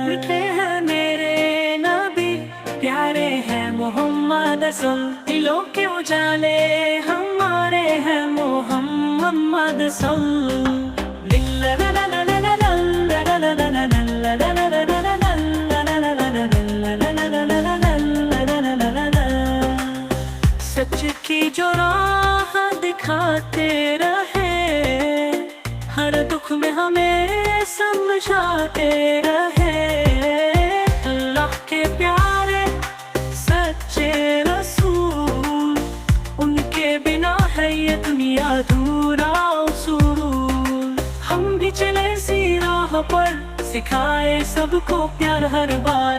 میٹھے ہیں میرے نبی، پیارے ہیں محمد سن، دلوں کے اجالے ہمارے ہیں محمد سن۔ سچ کی جو راہ دکھاتے رہے، ہر دکھ میں ہمیں سمجھاتے رہے، اللہ کے پیارے سچے رسول، ان کے بنا ہے یہ دنیا ادھورا اصول۔ ہم بھی چلے اسی راہ پر، سکھائے سب کو پیار ہر بار۔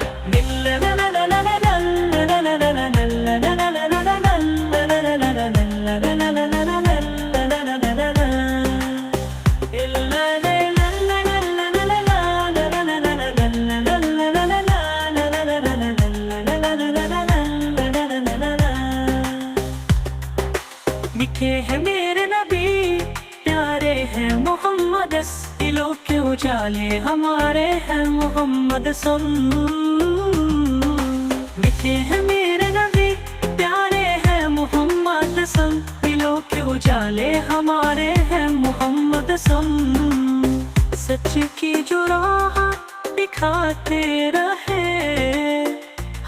میٹھے ہیں میرے نبی، پیارے ہیں محمد، دلوں کے اجالے ہمارے ہیں محمد سن۔ میٹھے ہیں میرے نبی، پیارے ہیں محمد سن، دلوں کے اجالے ہمارے ہیں محمد سن۔ سچ کی جو راہ دکھاتے رہے،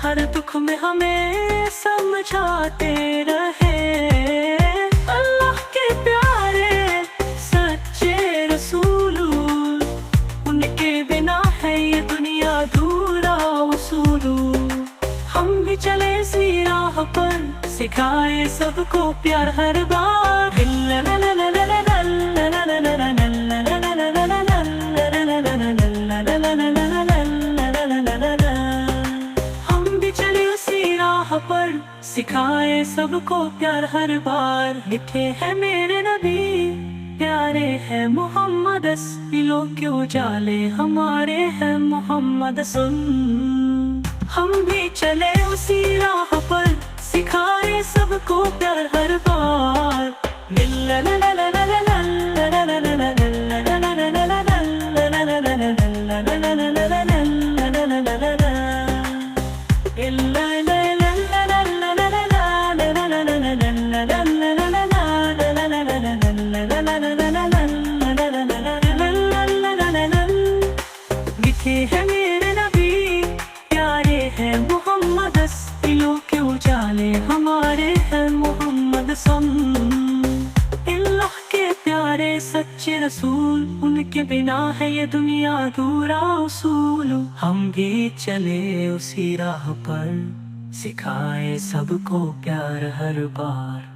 ہر دکھ میں ہمیں سمجھاتے رہے، اللہ کے پیارے سچے رسول، ان کے بنا ہے یہ دنیا ادھورا اصول۔ ہم بھی چلے اسی راہ پر، سکھائے سب کو پیار ہر بار۔ ہم بھی چلے اسی راہ پر، سکھائے سب کو پیار ہر بار۔ میٹھے ہیں میرے نبی، پیارے ہیں محمد، دلوں کے اجالے ہمارے ہیں محمد سن۔ ہم بھی چلے اسی راہ پر، سکھائے سب کو پیار ہر بار۔ میٹھے ہیں میرے نبی، پیارے ہیں محمد، دلوں کے اجالے ہمارے ہیں محمد سن۔ اللہ کے پیارے سچے رسول، ان کے بنا ہے یہ دنیا ادھورا اصول۔ ہم بھی چلے اسی راہ پر، سکھائے سب کو پیار ہر بار۔